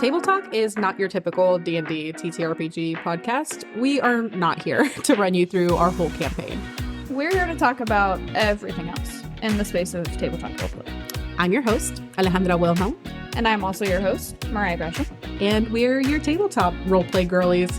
Table Talk is not your typical D&D ttrpg podcast. We are not here to run you through our whole campaign. We're here to talk about everything else in the space of tabletop roleplay. I'm your host, Alejandra Wilhelm. And I'm also your host, Mariah Gresham. And we're your tabletop roleplay girlies.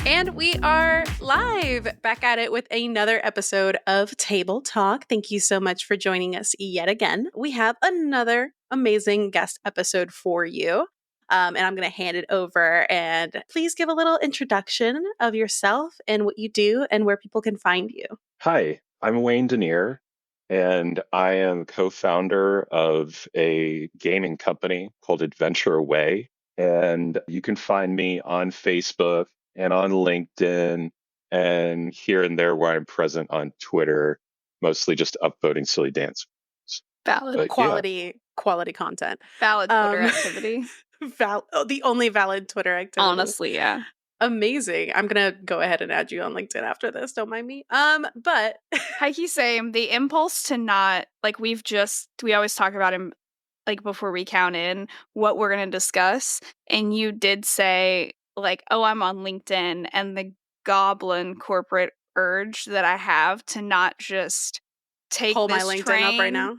And we are live, back at it with another episode of Table Talk. Thank you so much for joining us yet again. We have another amazing guest episode for you. And I'm going to hand it over, and please give a little introduction of yourself and what you do and where people can find you. Hi, I'm Wayne Denier, and I am co-founder of a gaming company called Adventure Away. And you can find me on Facebook and on LinkedIn and here and there where I'm present on Twitter, mostly just upvoting silly dance. Valid. But, Quality content. Valid Twitter activity. The only valid Twitter activity. Honestly, yeah. Amazing. I'm going to go ahead and add you on LinkedIn after this. Don't mind me. But Heike, same. The impulse to not, like, we always talk about him, like, before we count in what we're going to discuss. And you did say, like, oh, I'm on LinkedIn, and the goblin corporate urge that I have to not just take pull this my LinkedIn train up right now.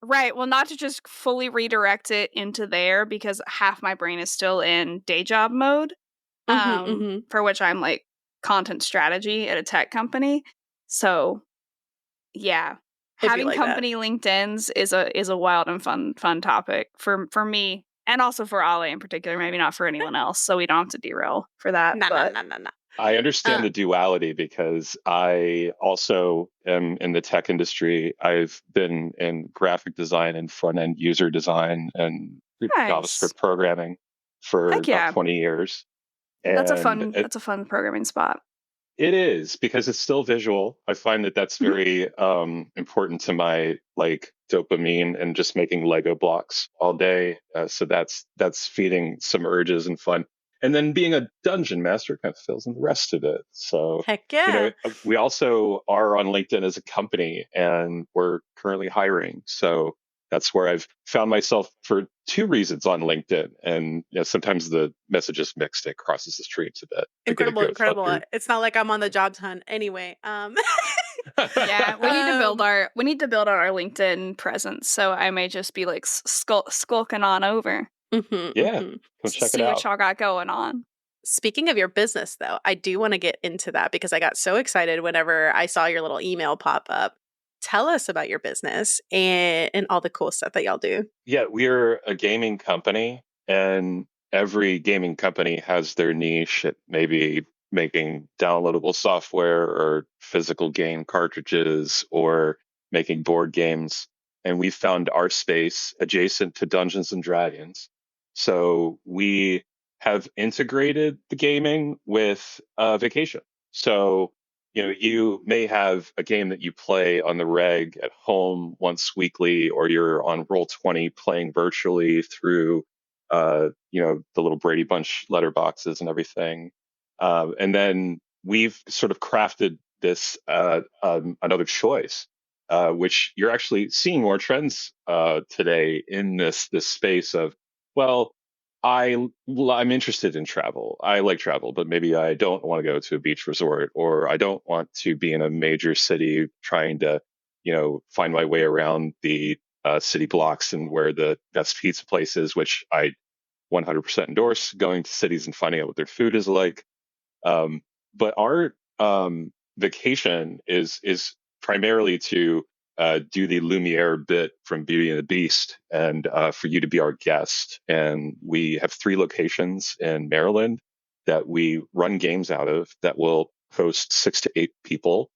Right. Well, not to just fully redirect it into there, because half my brain is still in day job mode, for which I'm like content strategy at a tech company. So, yeah, having like company LinkedIn's is a wild and fun topic for me, and also for Ale in particular. Maybe not for anyone else, so we don't have to derail for that. No. I understand the duality because I also am in the tech industry. I've been in graphic design and front-end user design and JavaScript programming for about 20 years. And that's a fun programming spot. It is, because it's still visual. I find that that's very important to my like dopamine and just making Lego blocks all day. So that's feeding some urges and fun. And then being a dungeon master kind of fills in the rest of it. So, heck yeah. We also are on LinkedIn as a company, and we're currently hiring. So that's where I've found myself for two reasons on LinkedIn. And sometimes the message is mixed. It crosses the streams a bit. Incredible. It's not like I'm on the jobs hunt anyway. Yeah, we need to build out our LinkedIn presence. So I may just be like skulking on over. Come check it out. See what y'all got going on. Speaking of your business, though, I do want to get into that because I got so excited whenever I saw your little email pop up. Tell us about your business and all the cool stuff that y'all do. Yeah, we're a gaming company, and every gaming company has their niche. It may be making downloadable software or physical game cartridges or making board games. And we found our space adjacent to Dungeons and Dragons. So we have integrated the gaming with vacation. So, you may have a game that you play on the reg at home once weekly, or you're on Roll20 playing virtually through, the little Brady Bunch letterboxes and everything. And then we've sort of crafted this another choice, which you're actually seeing more trends today in this space of, well, I'm interested in travel. I like travel, but maybe I don't want to go to a beach resort, or I don't want to be in a major city trying to, find my way around the city blocks and where the best pizza place is, which I 100% endorse, going to cities and finding out what their food is like. But our vacation is primarily to do the Lumiere bit from Beauty and the Beast, and for you to be our guest. And we have 3 locations in Maryland that we run games out of that will host 6 to 8 people.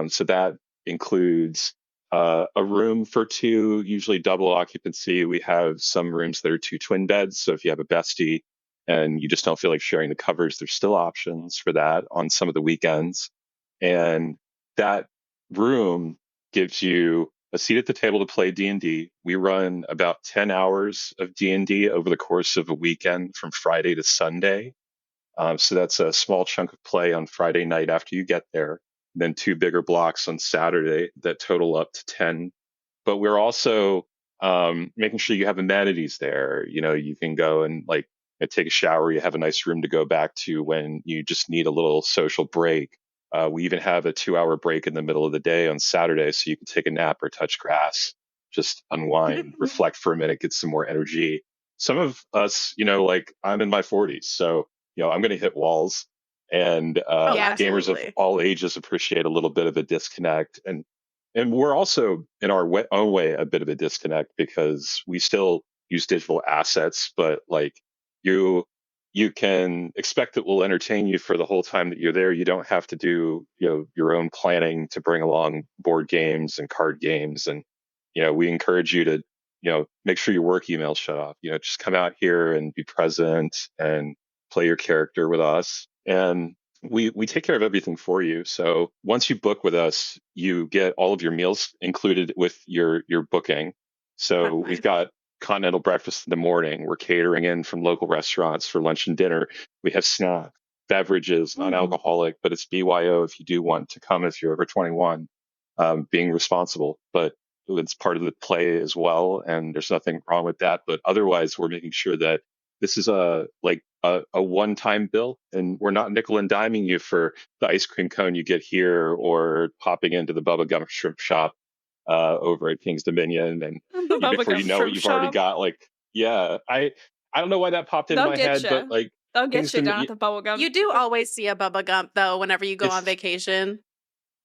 So that includes a room for 2, usually double occupancy. We have some rooms that are 2 twin beds. So if you have a bestie and you just don't feel like sharing the covers, there's still options for that on some of the weekends. And that room gives you a seat at the table to play D&D. We run about 10 hours of D&D over the course of a weekend from Friday to Sunday. So that's a small chunk of play on Friday night after you get there. then 2 bigger blocks on Saturday that total up to 10. But we're also making sure you have amenities there. You can go and like take a shower. You have a nice room to go back to when you just need a little social break. We even have a 2-hour break in the middle of the day on Saturday, so you can take a nap or touch grass, just unwind, reflect for a minute, get some more energy. Some of us, like I'm in my 40s, so I'm going to hit walls, and gamers of absolutely. all ages appreciate a little bit of a disconnect, and we're also in our own way a bit of a disconnect because we still use digital assets, but like you can expect that we'll entertain you for the whole time that you're there. You don't have to do your own planning to bring along board games and card games, and we encourage you to make sure your work emails shut off. Just come out here and be present and play your character with us, and we take care of everything for you. So once you book with us, you get all of your meals included with your booking. So Nice. we've got continental breakfast in the morning. We're catering in from local restaurants for lunch and dinner. We have snacks, beverages, non-alcoholic, but it's BYO if you do want to come if you're over 21, being responsible. But it's part of the play as well, and there's nothing wrong with that. But otherwise, we're making sure that this is a one-time bill, and we're not nickel and diming you for the ice cream cone you get here or popping into the Bubba Gum Shrimp Shop over at King's Dominion, and before you know it, you've already got I don't know why that popped into my head, but like they'll get you down at the bubble gum. You do always see a Bubba Gump though whenever you go on vacation.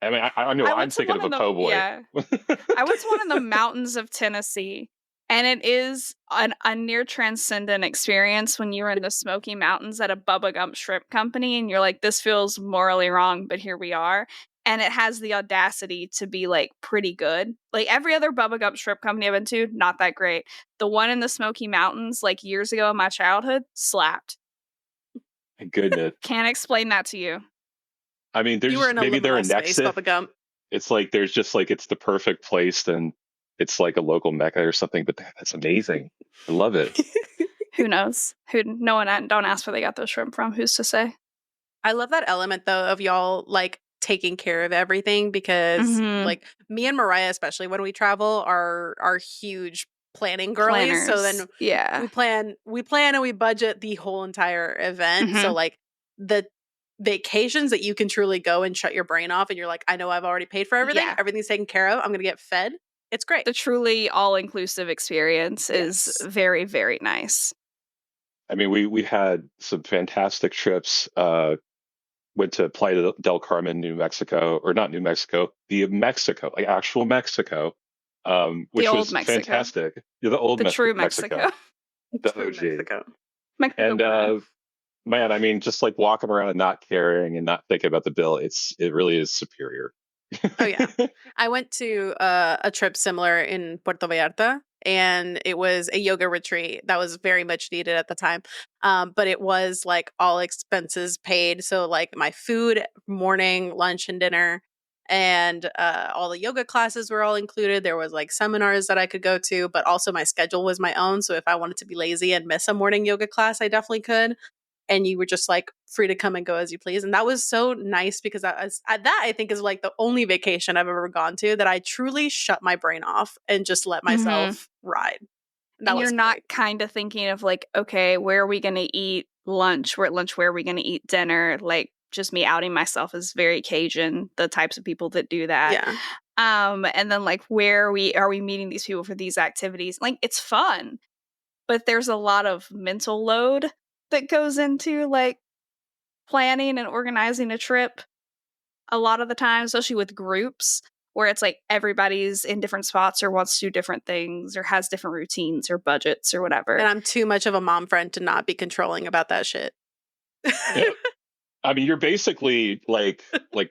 I mean, I know I'm thinking of a po' boy. Yeah. I went to one in the mountains of Tennessee, and it is a near transcendent experience when you're in the Smoky Mountains at a Bubba Gump Shrimp Company, and you're like, this feels morally wrong, but here we are. And it has the audacity to be like pretty good. Like every other Bubba Gump Shrimp Company I've been to, not that great. The one in the Smoky Mountains, like years ago in my childhood, slapped. My goodness. Can't explain that to you. I mean, maybe they're a next. Bubba Gump. It's like there's just like it's the perfect place, and it's like a local mecca or something. But that's amazing. I love it. Who knows? No one don't ask where they got those shrimp from. Who's to say? I love that element though of y'all like taking care of everything, because like me and Mariah, especially when we travel, are huge planning girlies. So then we plan and we budget the whole entire event. So like the vacations that you can truly go and shut your brain off and you're like, I know I've already paid for everything. Everything's taken care of. I'm going to get fed. It's great. The truly all-inclusive experience is very, very nice. I mean, we had some fantastic trips. Went to Playa del Carmen, New Mexico, or not New Mexico, Mexico, like actual Mexico, which was fantastic. Yeah, the true Mexico. The OG. And man, I mean, just like walking around and not caring and not thinking about the bill, it really is superior. Oh yeah. I went to a trip similar in Puerto Vallarta, and it was a yoga retreat that was very much needed at the time. But it was like all expenses paid. So like my food, morning, lunch, and dinner, and all the yoga classes were all included. There was like seminars that I could go to, but also my schedule was my own. So if I wanted to be lazy and miss a morning yoga class, I definitely could. And you were just like free to come and go as you please. And that was so nice, because that I think is like the only vacation I've ever gone to that I truly shut my brain off and just let myself ride. And you're not kind of thinking of like, okay, where are we going to eat lunch? We're at lunch, where are we going to eat dinner? Like just me outing myself as very Cajun, the types of people that do that. Yeah. And then like, where are we meeting these people for these activities? Like it's fun, but there's a lot of mental load that goes into like planning and organizing a trip a lot of the time, especially with groups where it's like everybody's in different spots or wants to do different things or has different routines or budgets or whatever. And I'm too much of a mom friend to not be controlling about that shit. Yeah. I mean, you're basically like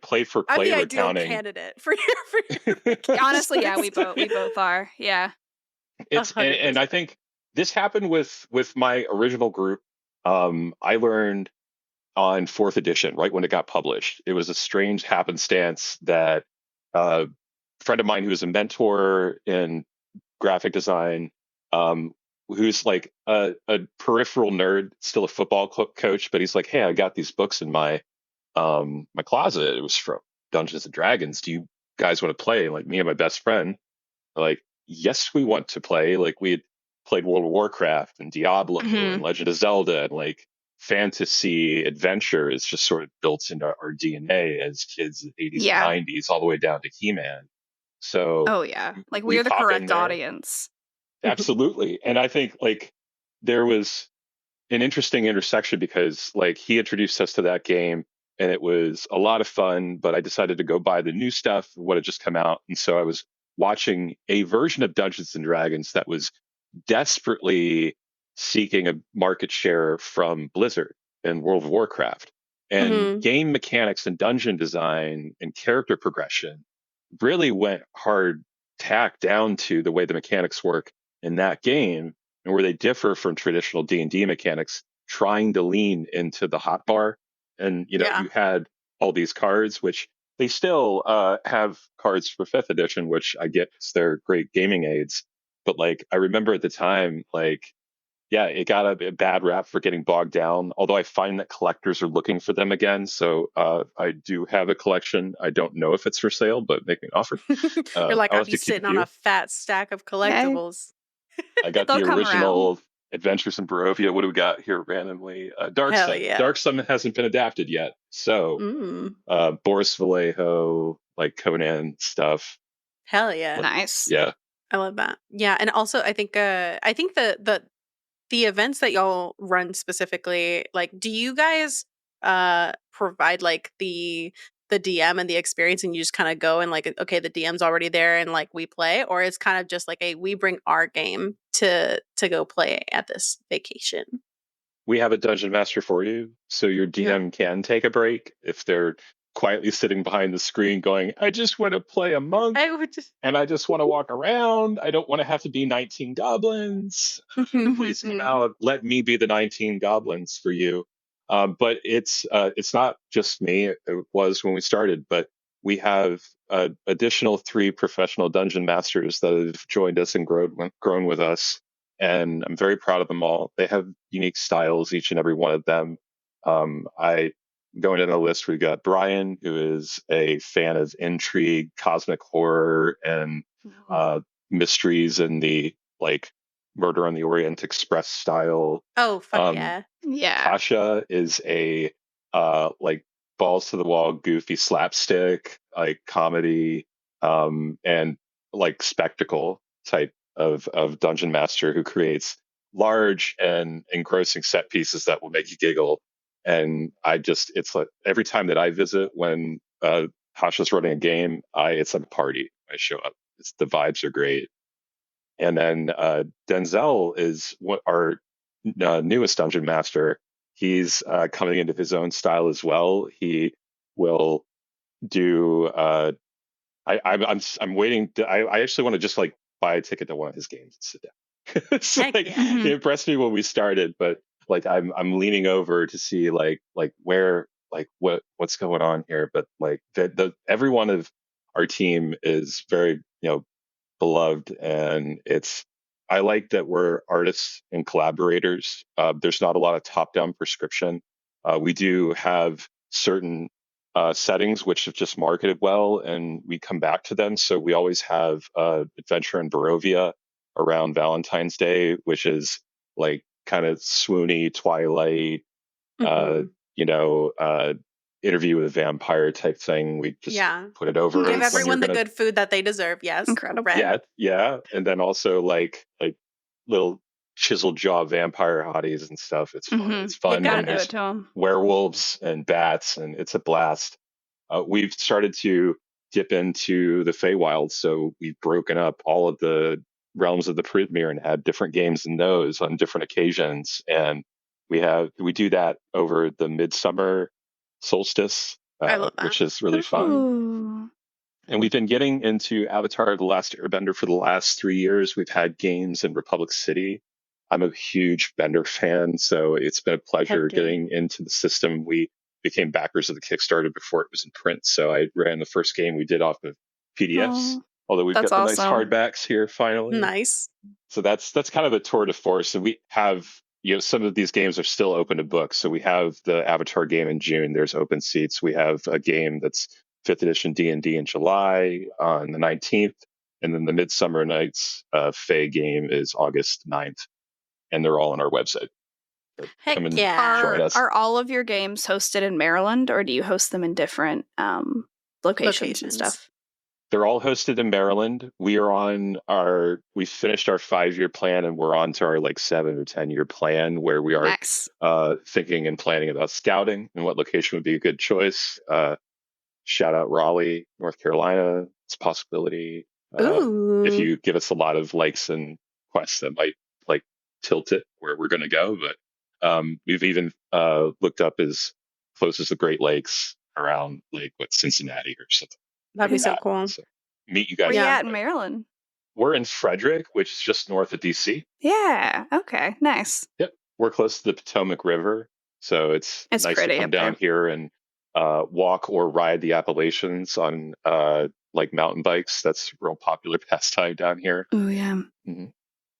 play for play I'm the recounting. ideal candidate for your Honestly, yeah, we both are. Yeah. And I think this happened with my original group. I learned on 4th edition, right when it got published. It was a strange happenstance that a friend of mine who was a mentor in graphic design, who's like a peripheral nerd, still a football coach, but he's like, hey, I got these books in my my closet. It was from Dungeons and Dragons. Do you guys want to play? Like me and my best friend are like, yes, we want to play. Like we had played World of Warcraft and Diablo and Mhm. Legend of Zelda, and like fantasy adventure is just sort of built into our DNA as kids in the 80s and Yeah. 90s, all the way down to He-Man. So Oh yeah. Like we we're the pop in correct there. audience. Absolutely. And I think like there was an interesting intersection because like he introduced us to that game and it was a lot of fun, but I decided to go buy the new stuff, what had just come out. And so I was watching a version of Dungeons and Dragons that was desperately seeking a market share from Blizzard and World of Warcraft. And Mhm. game mechanics and dungeon design and character progression really went hard tack down to the way the mechanics work in that game and where they differ from traditional D&D mechanics, trying to lean into the hotbar. And you know, Yeah. you had all these cards, which they still have cards for fifth edition, which I get because they're great gaming aids. But like I remember at the time, like yeah, it got a bad rap for getting bogged down. Although I find that collectors are looking for them again, so I do have a collection. I don't know if it's for sale, but make me an offer. You're like, I'll I'd have be to keep a sitting on a few. fat stack of Hey, collectibles. I got they'll the come around. original Adventures in Barovia. What do we got here randomly? Dark Hell Sun. yeah. Dark Sun hasn't been adapted yet. So Mm. Boris Vallejo, like Conan stuff. Hell yeah. Nice. Yeah. I love that. Yeah, and also I think the events that y'all run specifically, like do you guys provide like the DM and the experience and you just kind of go and like okay, the DM's already there and like we play, or it's kind of just like a we bring our game to go play at this vacation? We have a dungeon master for you, so your Yeah. DM can take a break if they're quietly sitting behind the screen going, I just want to play a monk I would just and I just want to walk around. I don't want to have to be 19 goblins. Mhm. Please come out. Let me be the 19 goblins for you. But it's not just me. It was when we started, but we have additional three professional dungeon masters that have joined us and grown with us, and I'm very proud of them all. They have unique styles, each and every one of them. I Going down the list, we've got Brian, who is a fan of intrigue, cosmic horror, and uh, mysteries in the like Murder on the Orient Express style. Oh, fuck Um, yeah. Yeah. Tasha is a like balls to the wall, goofy slapstick, like comedy, and like spectacle type of dungeon master who creates large and engrossing set pieces that will make you giggle. And it's like every time that I visit when Tasha's running a game, it's like a party. I show up. The vibes are great. And then Denzel is what our newest dungeon master. He's coming into his own style as well. He will do. I'm waiting. I actually want to just like buy a ticket to one of his games and sit down. It's Heck like yeah. he Mhm. impressed me when we started, but like I'm leaning over to see like where like what's going on here. But like the every one of our team is very beloved, and it's I like that we're artists and collaborators. There's not a lot of top-down prescription. We do have certain settings which have just marketed well, and we come back to them. So we always have Adventure in Barovia around Valentine's Day, which is like kind of swoony Twilight, uh, Hmm. you know, interview with a vampire type thing. We just Yeah. put it over Give when Nice. you're everyone the gonna good food that they deserve. Yes, Incredible. correct. yeah, and then also like little chisel jaw vampire hotties and stuff. It's fun. Mhm. It's You fun, Gotta and do gotta. it there's to them. werewolves and bats, and it's a blast. We've started to dip into the Feywilds, so we've broken up all of the realms of the Pridmere and had different games in those on different occasions, and we do that over the midsummer solstice, I love that. which is really fun. Ooh. And we've been getting into Avatar: The Last Airbender for the last 3 years. We've had games in Republic City. I'm a huge Bender fan, so it's been a pleasure Heck yeah. getting into the system. We became backers of the Kickstarter before it was in print, so I ran the first game we did off of PDFs. Oh, Although we've that's got the nice awesome. hardbacks here finally. Nice. So that's kind of a tour de force. And we have some of these games are still open to book. So we have the Avatar game in June. There's open seats. We have a game that's 5th edition D&D in July on the 19th. And then the Midsummer Nights Fey game is August 9th. And they're all on our website. So Heck come and yeah. join us. Are all of your games hosted in Maryland, or do you host them in different locations and stuff? They're all hosted in Maryland. We finished our 5-year plan, and we're on to our like 7 or 10-year plan, where we are Nice. thinking and planning about scouting and what location would be a good choice. Shout out Raleigh, North Carolina. It's a possibility. If you give us a lot of likes and quests, that might like tilt it where we're going to go. But we've even looked up as close as the Great Lakes around like Cincinnati or something. That'd be so cool. So meet you guys. Where you at in Maryland? We're in Frederick, which is just north of DC. Yeah. Okay. Nice. Yep. We're close to the Potomac River, so it's nice pretty to come down here and walk or ride the Appalachians on like mountain bikes. That's a real popular pastime down here. Oh yeah. Mm-hmm.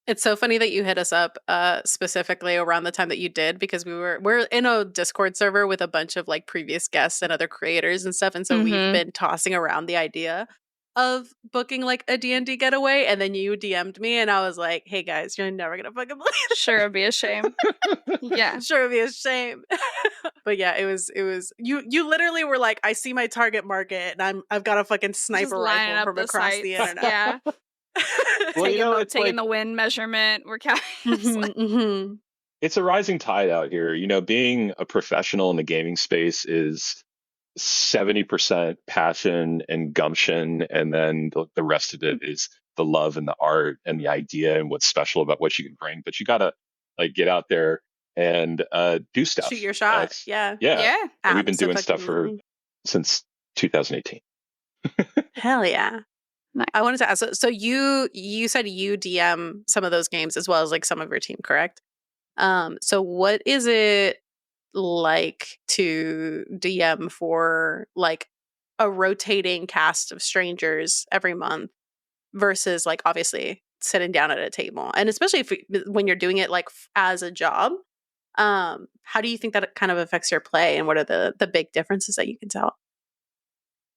It's so funny that you hit us up specifically around the time that you did, because we're in a Discord server with a bunch of like previous guests and other creators and stuff, and so we've been tossing around the idea of booking like a D&D getaway, and then you DM'd me and I was like, hey guys, you're never gonna fucking believe it. Sure, it'd be a shame. Yeah. Sure, it'd be a shame. But yeah, it was you literally were like, I see my target market and I've got a fucking sniper rifle from across the internet. Yeah. Well, taking the wind measurement. We're counting. It's a rising tide out here. Being a professional in the gaming space is 70% passion and gumption, and then the rest of it is the love and the art and the idea and what's special about what you can bring. But you gotta like get out there and do stuff. Shoot your shot. Yeah. And we've been doing stuff since 2018. Hell yeah. Nice. I wanted to ask, so you said you DM some of those games as well as like some of your team, correct? So what is it like to DM for like a rotating cast of strangers every month versus like obviously sitting down at a table, and especially when you're doing it like as a job? How do you think that it kind of affects your play, and what are the big differences that you can tell?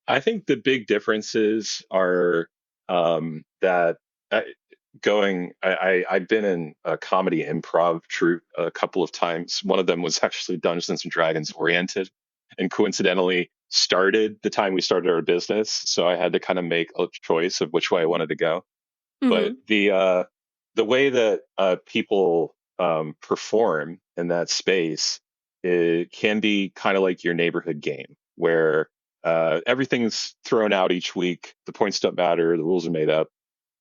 I think the big differences are that I've been in a comedy improv troupe a couple of times. One of them was actually Dungeons and Dragons oriented, and coincidentally started the time we started our business. So I had to kind of make a choice of which way I wanted to go. Mm-hmm. But the way that people perform in that space, it can be kind of like your neighborhood game where everything's thrown out each week. The points don't matter. The rules are made up.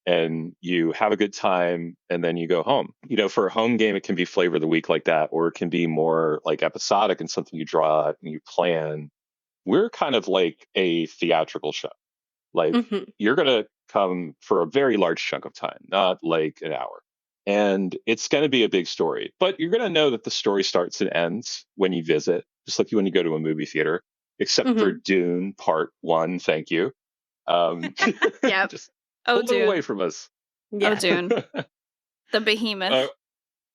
And you have a good time, and then you go home. For a home game, it can be flavor of the week like that, or it can be more like episodic and something you draw out and you plan. We're kind of like a theatrical show. Like you're going to come for a very large chunk of time, not like an hour. And it's going to be a big story, but you're going to know that the story starts and ends when you visit, just like when you go to a movie theater, except for Dune Part 1. Thank you. Yep. Just Dune. It away from us. Yeah. Dune. The behemoth.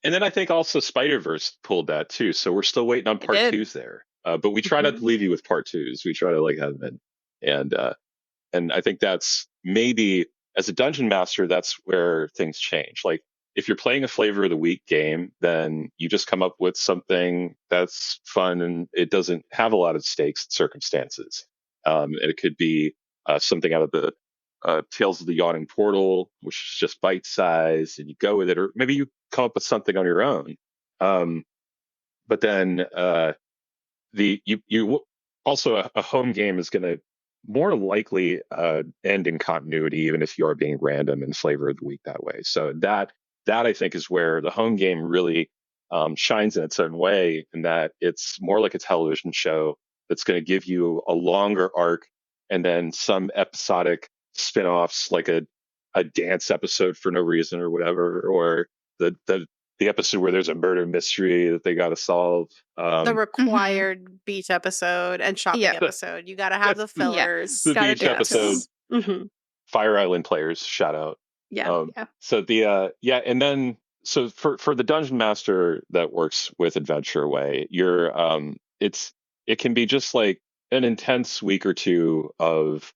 And then I think also Spider-Verse pulled that too. So we're still waiting on part 2s there. But we try not to leave you with part 2s. We try to like have them in. And I think that's maybe as a dungeon master, that's where things change. Like if you're playing a flavor of the week game, then you just come up with something that's fun and it doesn't have a lot of stakes and circumstances. And it could be something out of the Tales of the Yawning Portal, which is just bite size, and you go with it, or maybe you come up with something on your own. But then you also a home game is going to more likely end in continuity, even if you are being random and flavor of the week that way. So that I think is where the home game really shines in its own way, in that it's more like a television show that's going to give you a longer arc and then some episodic spin-offs, like a dance episode for no reason or whatever, or the episode where there's a murder mystery that they got to solve. The required beach episode and shopping episode. You got to have the fillers. The beach episode. Fire Island players, shout out. Yeah. So and then so for the dungeon master that works with Adventure Away, it can be just like an intense week or two of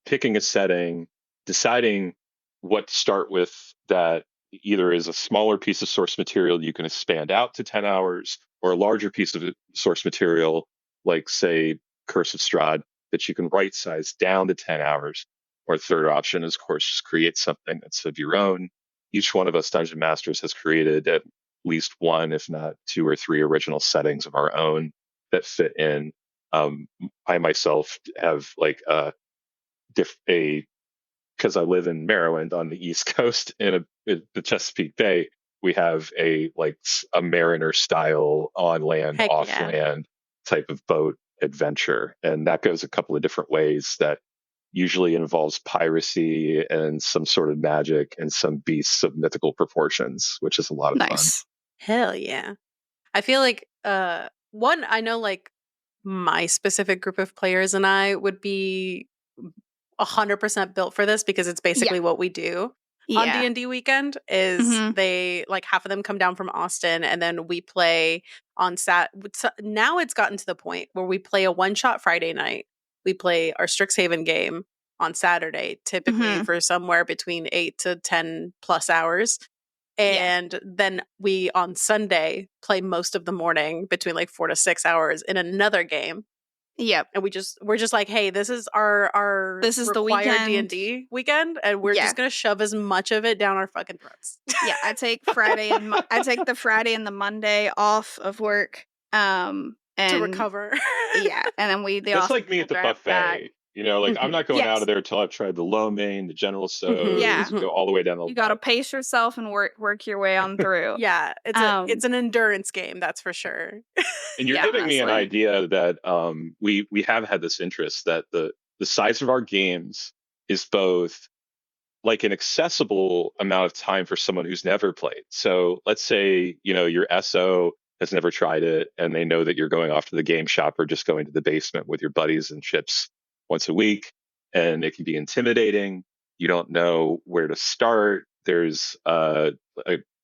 picking a setting, deciding what to start with that either is a smaller piece of source material you can expand out to 10 hours, or a larger piece of source material, like, say, Curse of Strahd, that you can right size down to 10 hours. Or third option is, of course, just create something that's of your own. Each one of us dungeon masters has created at least one, if not two or three original settings of our own that fit in. I myself have like a because I live in Maryland on the East Coast in the Chesapeake Bay. We have a mariner style on land, Heck off yeah. land type of boat adventure, and that goes a couple of different ways. That usually involves piracy and some sort of magic and some beasts of mythical proportions, which is a lot of fun. Nice. Hell yeah. I feel like one, I know like my specific group of players and I would be 100% built for this because it's basically what we do on Yeah. D&D weekend is Mhm. they like half of them come down from Austin and then we play on now it's gotten to the point where we play a one-shot Friday night. We play our Strixhaven game on Saturday, typically Mhm. for somewhere between 8 to 10 plus hours. Yeah. And then we on Sunday play most of the morning between like 4 to 6 hours in another game. Yep. And we're just like, hey, this is our This is the required weekend. D&D weekend, and we're just gonna shove as much of it down our fucking throats. Yeah, I take I take the Friday and the Monday off of work, and to recover. yeah, and then the That's Austin like me at the drive back. buffet. Like, I'm not going out Yes. of there until I've tried the lo mein, the General Yeah. Tso's, go all the way down the You gotta line. pace yourself and work your way on through. Yeah, it's an endurance game, that's for sure. And you're Yeah, giving me an honestly. idea that we have had this interest that the size of our games is both like an accessible amount of time for someone who's never played. So let's say, your SO has never tried it and they know that you're going off to the game shop or just going to the basement with your buddies and chips once a week, and it can be intimidating. You don't know where to start. There's a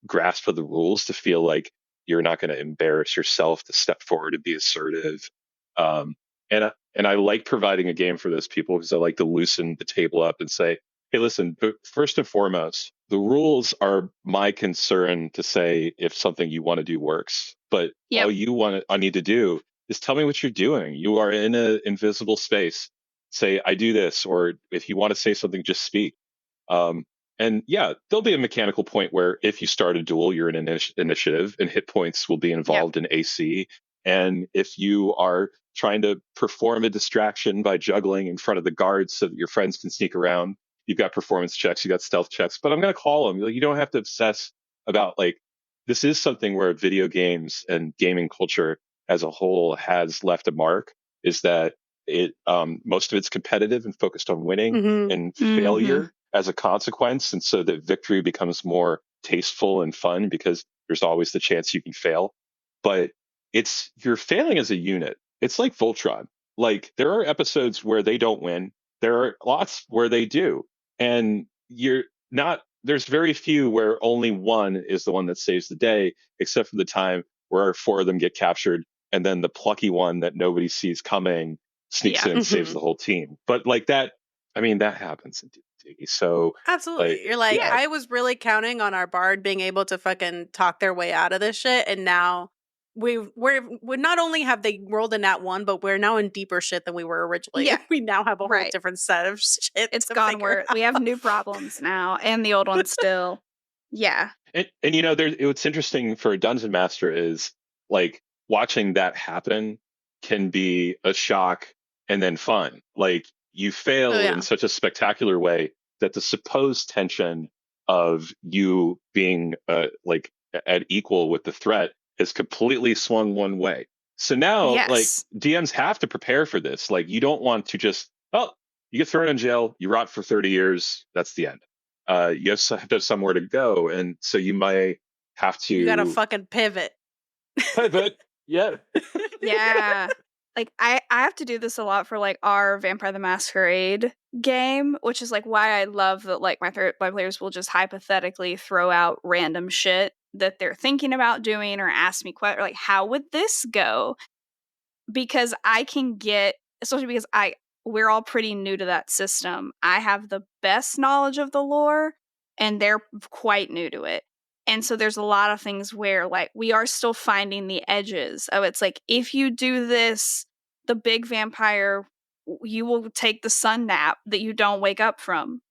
grasp of the rules to feel like you're not going to embarrass yourself to step forward and be assertive. Um, and I like providing a game for those people because I like to loosen the table up and say, hey, listen, but first and foremost, the rules are my concern to say if something you want to do works. But all I need to do is tell me what you're doing. You are in an invisible space. Say, I do this, or if you want to say something, just speak. And yeah, there'll be a mechanical point where if you start a duel, you're in initiative and hit points will be involved in AC. And if you are trying to perform a distraction by juggling in front of the guards so that your friends can sneak around, you've got performance checks, you got stealth checks, but I'm going to call them. You don't have to obsess about this is something where video games and gaming culture as a whole has left a mark, is that it most of it's competitive and focused on winning and failure as a consequence. And so that victory becomes more tasteful and fun because there's always the chance you can fail. But you're failing as a unit. It's like Voltron. Like, there are episodes where they don't win. There are lots where they do. And there's very few where only one is the one that saves the day, except for the time where four of them get captured. And then the plucky one that nobody sees coming sneaks in and saves the whole team. But that happens in D&D. So absolutely, you're like, yeah. I was really counting on our bard being able to fucking talk their way out of this shit, and now we not only have they rolled a nat 1, but we're now in deeper shit than we were originally. Yeah. We now have a whole different set of shit. It's gone where we have new problems now, and the old ones still. Yeah. And what's interesting for a dungeon master is like watching that happen can be a shock and then fun. Like, you fail in such a spectacular way that the supposed tension of you being at equal with the threat is completely swung one way. So now DMs have to prepare for this. Like, you don't want to just, you get thrown in jail, you rot for 30 years, that's the end. You have to have somewhere to go, and so you might have to. You gotta fucking pivot. Yeah. Yeah. Like, I have to do this a lot for our Vampire the Masquerade game, which is why I love that my players will just hypothetically throw out random shit that they're thinking about doing or ask me how would this go? because I can get, especially because we're all pretty new to that system. I have the best knowledge of the lore and they're quite new to it. And so there's a lot of things where like we are still finding the edges of it's like if you do this, the big vampire, you will take the sun nap that you don't wake up from.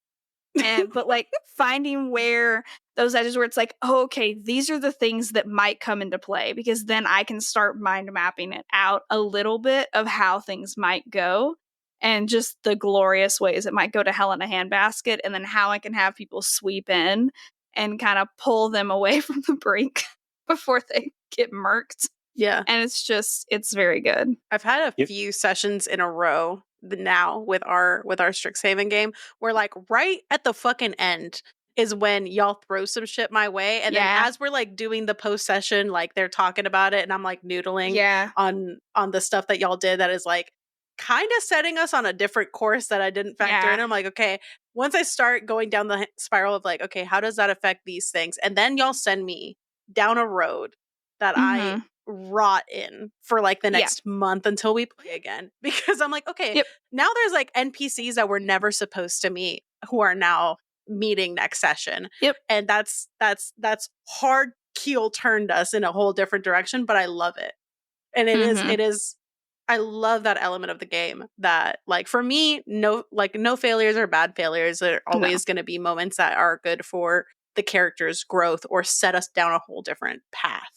And but like finding where those edges where it's like, oh, okay, these are the things that might come into play because then I can start mind mapping it out a little bit of how things might go and just the glorious ways it might go to hell in a handbasket and then how I can have people sweep in and kind of pull them away from the brink before they get murked. Yeah. And it's very good. I've had a few sessions in a row now with our Strixhaven game where like right at the fucking end is when y'all throw some shit my way, and then as we're like doing the post session, like they're talking about it and I'm like noodling on the stuff that y'all did that is like kind of setting us on a different course that I didn't factor in. I'm like, okay, once I start going down the spiral of like, okay, how does that affect these things? And then y'all send me down a road that I rot in for like the next month until we play again, because I'm like, okay, now there's like NPCs that we're never supposed to meet who are now meeting next session. And that's hard keel turned us in a whole different direction, but I love it. And it is I love that element of the game that like for me, no failures or bad failures. There are always going to be moments that are good for the character's growth or set us down a whole different path.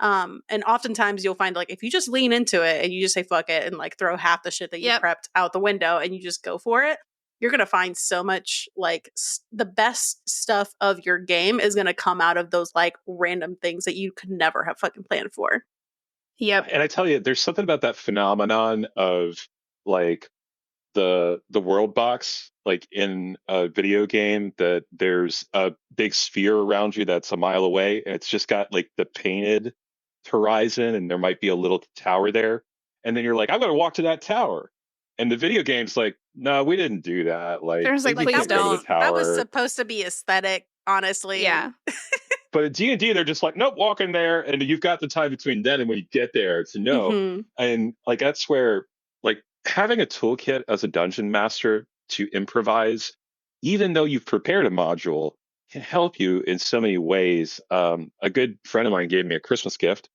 And oftentimes you'll find like if you just lean into it and you just say fuck it and like throw half the shit that you prepped out the window and you just go for it, you're going to find so much like the best stuff of your game is going to come out of those like random things that you could never have fucking planned for. And I tell you, there's something about that phenomenon of like the world box, like in a video game, that there's a big sphere around you that's a mile away, and it's just got like the painted horizon, and there might be a little tower there, and then you're like, I'm gonna walk to that tower, and the video game's like, no, we didn't do that. Like, there's like, please don't. That was supposed to be aesthetic, honestly. But at D&D, they're just like, nope, walk in there, and you've got the time between then and when you get there to know. And like that's where like having a toolkit as a dungeon master to improvise, even though you've prepared a module, can help you in so many ways. A good friend of mine gave me a Christmas gift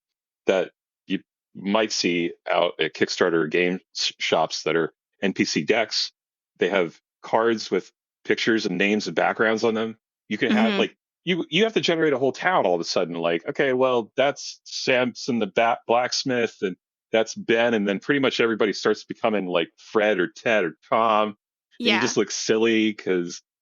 that you might see out at Kickstarter game shops that are NPC decks. They have cards with pictures and names and backgrounds on them. You can have like you have to generate a whole town all of a sudden. Like, okay, well, that's Samson the blacksmith, and that's Ben, and then pretty much everybody starts becoming like Fred or Ted or Tom. And you just look silly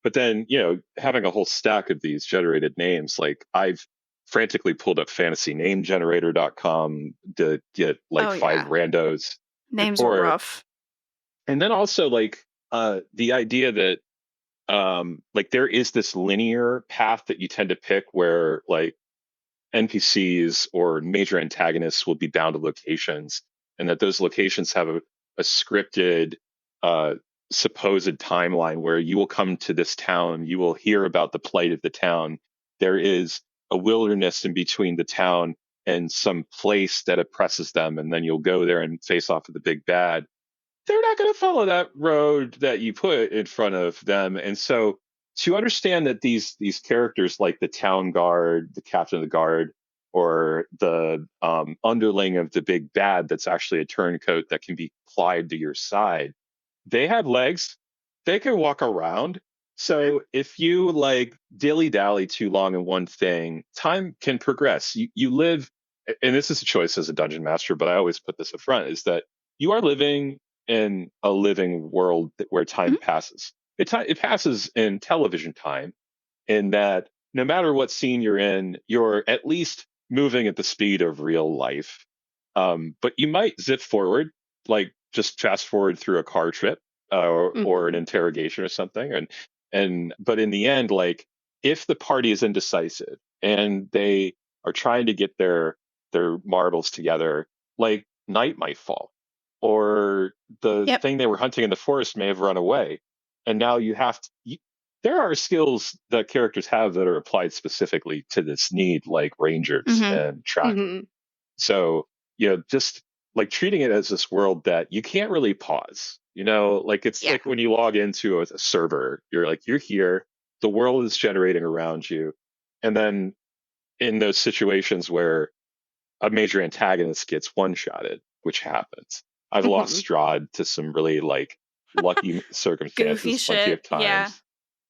but then, you know, having a whole stack of these generated names, like I've frantically pulled up fantasynamegenerator.com to get like 5 randos. Names are rough. And then also like the idea that like there is this linear path that you tend to pick where like NPCs or major antagonists will be bound to locations, and that those locations have a scripted supposed timeline where you will come to this town, you will hear about the plight of the town. There is a wilderness in between the town and some place that oppresses them, and then you'll go there and face off with the big bad. They're not going to follow that road that you put in front of them. And so to understand that these characters like the town guard, the captain of the guard, or the underling of the big bad that's actually a turncoat that can be applied to your side, they have legs. They can walk around. So if you like dilly-dally too long in one thing, time can progress. You live, and this is a choice as a dungeon master, but I always put this up front, is that you are living in a living world where time passes. It passes in television time, in that no matter what scene you're in, you're at least moving at the speed of real life. But you might zip forward, like just fast forward through a car trip or an interrogation or something. But in the end, like if the party is indecisive and they are trying to get their marbles together, like night might fall, or the thing they were hunting in the forest may have run away. And now you have to, there are skills that characters have that are applied specifically to this need, like rangers and trackers. So, you know, just like treating it as this world that you can't really pause. Like it's Yeah. like when you log into a server, you're here, the world is generating around you, and then in those situations where a major antagonist gets one-shotted, which happens. I've lost Strahd to some really like lucky circumstances Goofy plenty shit. of times.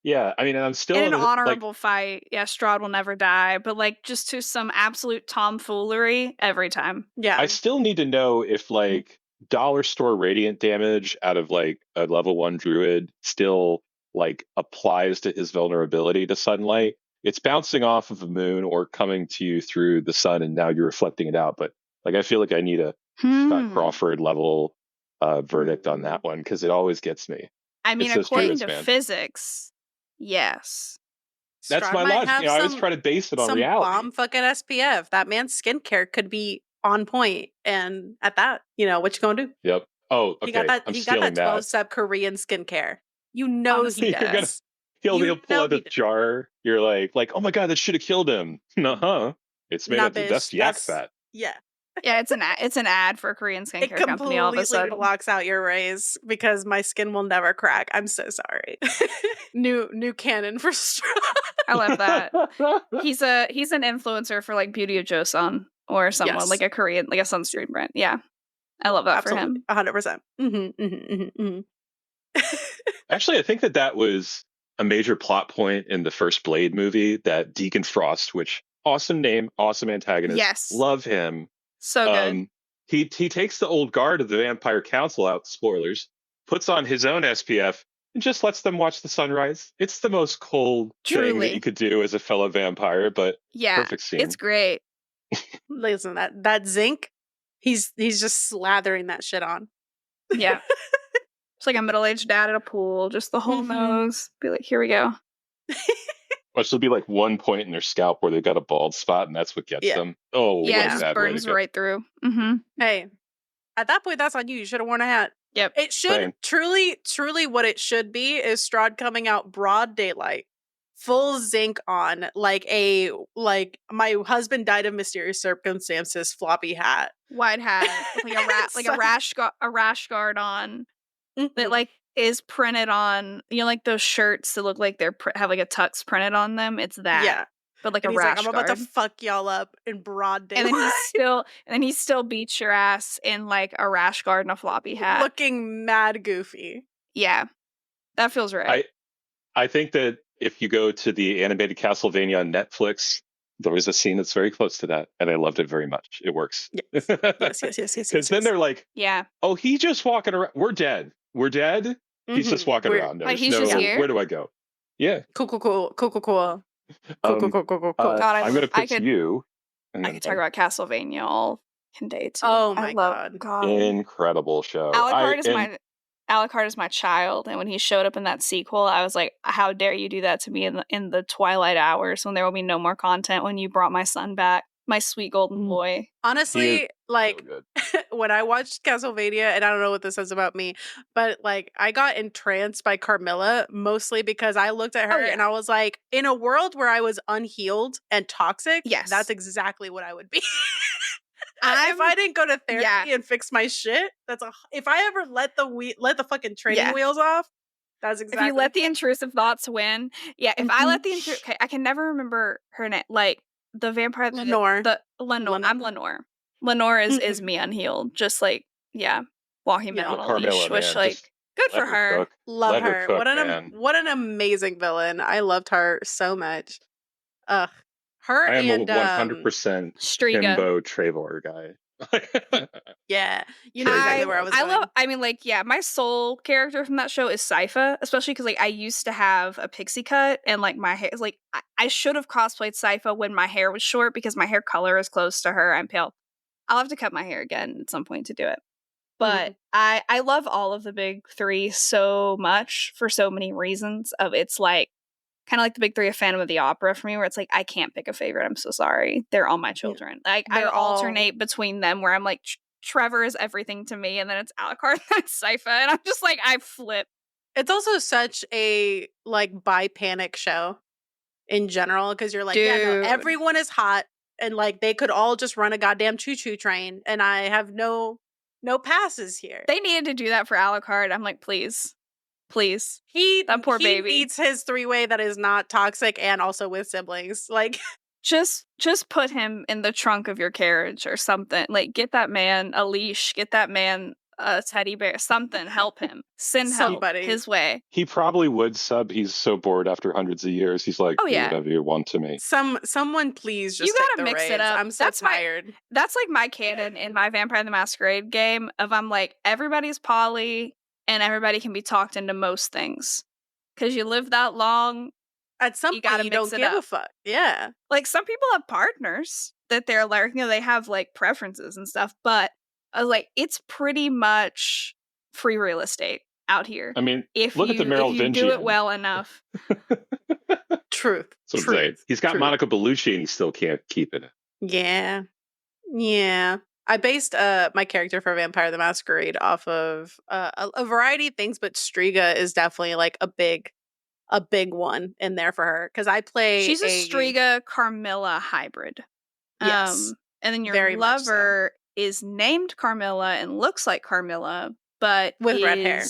Yeah, I mean, and I'm still In an in a, like honorable fight, yeah, Strahd will never die, but like just to some absolute tomfoolery every time. Yeah. I still need to know if like dollar store radiant damage out of like a level 1 druid still like applies to his vulnerability to sunlight. It's bouncing off of the moon or coming to you through the sun, and now you're reflecting it out. But like, I feel like I need a Scott Crawford level verdict on that one because it always gets me. I mean, It's those according druids, to man. physics, yes. That's Strahd my might logic. have I always try to base it on some reality. bomb fucking SPF. That man's skincare could be on point, and at that, what you gonna do? Yep. Oh, okay. He got that. I'm He got stealing that 12 that. step Korean skincare. He Honestly, does. He'll pull out he a jar. You're like, oh my god, that should have killed him. Uh-huh. It's made Nah, of the best bitch. yak fat. Yeah. Yeah, it's an ad for a Korean It skincare company all of a completely sudden. blocks out your rays because my skin will never crack. I'm so sorry. new canon for Strahd. I love that. He's an influencer for like Beauty of Joseon or someone Yes. like a Korean, like a sunscreen brand. Yeah. I love that Absolutely. for him. 100%. Actually, I think that was a major plot point in the first Blade movie, that Deacon Frost, which awesome name, awesome antagonist. Yes. Love him. So good. He takes the old guard of the Vampire Council out, spoilers, puts on his own SPF, and just lets them watch the sunrise. It's the most cold thing that you could do as a fellow vampire, but yeah, perfect scene. It's great. Listen, that zinc, he's just slathering that shit on. Yeah. It's like a middle-aged dad at a pool, just the whole nose. Be like, here we go. Which will be like one point in their scalp where they've got a bald spot, and that's what gets them. Oh, yeah, what it a just bad burns way to right through. Hey, at that point, that's on you. You should have worn a hat. Yep. It should truly what it should be is Strahd coming out broad daylight, full zinc on, like my husband died of mysterious circumstances floppy hat. White hat with like a rash guard on that like is printed on, like those shirts that look like have like a tux printed on them. It's that. Yeah. But like and a rash I'm guard. about to fuck y'all up in broad daylight. And then he still beats your ass in like a rash guard and a floppy hat. Looking mad goofy. Yeah. That feels right. I think that if you go to the animated Castlevania on Netflix, there was a scene that's very close to that, and I loved it very much. It works. Yes. Because then they're like, oh, he's just walking around. We're dead. He's just walking around. Like he's just here. Where do I go? Yeah. Cool. Cool. God, I'm going to put you. I could talk about Castlevania all day too. Oh my god. Incredible show. Alucard is my child, and when he showed up in that sequel, I was like, how dare you do that to me in the twilight hours when there will be no more content, when you brought my son back, my sweet golden boy. Honestly, like so when I watched Castlevania, and I don't know what this says about me, but like I got entranced by Carmilla mostly because I looked at her and I was like, in a world where I was unhealed and toxic, that's exactly what I would be. If I didn't go to therapy and fix my shit, if I ever let the fucking training wheels off, that's exactly. If you let the intrusive thoughts win, if I let I can never remember her name, like the vampire Lenore. Lenore. I'm Lenore. Lenore is me unhealed, just like walking down a leash, which like good for her. Love her. What an amazing villain. I loved her so much. Her I am and a 100% Himbo Trevor guy. Yeah, you know exactly where I was going. My soul character from that show is Sypha, especially because like I used to have a pixie cut, and like my hair is like I should have cosplayed Sypha when my hair was short because my hair color is close to her. I'm pale. I'll have to cut my hair again at some point to do it. But I love all of the big three so much for so many reasons. It's like kind of like the big three of Phantom of the Opera for me, where it's like I can't pick a favorite. I'm so sorry. They're all my children. Like I alternate between them, where I'm like Trevor is everything to me, and then it's Alucard, and then it's Sypha, and I'm just like I flip. It's also such a like bi panic show in general, because you're like, everyone is hot, and like they could all just run a goddamn choo choo train, and I have no No passes here. They needed to do that for Alucard. I'm like, please. That poor baby. He needs his 3-way that is not toxic and also with siblings. Like, just put him in the trunk of your carriage or something. Like, get that man a leash. Get that man a teddy bear. Something. Help him. Send Somebody. help his way. He probably would sub. He's so bored after hundreds of years. He's like, Oh, do yeah. whatever you want to me. Someone please just You take gotta the mix it reins. up. I'm so tired. That's like my canon in my Vampire the Masquerade game of I'm like, everybody's poly and everybody can be talked into most things. Because you live that long. At some point, you don't give a fuck. Yeah. Like, some people have partners that they're like, they have like preferences and stuff, but I was like, it's pretty much free real estate out here. I mean, if look you, at the if Merovingian. you do it well enough. Truth. That's what I'm saying. He's got Monica Bellucci and he still can't keep it. Yeah. Yeah. I based my character for Vampire the Masquerade off of a variety of things, but Striga is definitely like a big one in there for her because I play. She's a Striga Carmilla hybrid. Yes, and then your very lover is named Carmilla and looks like Carmilla, but with red hair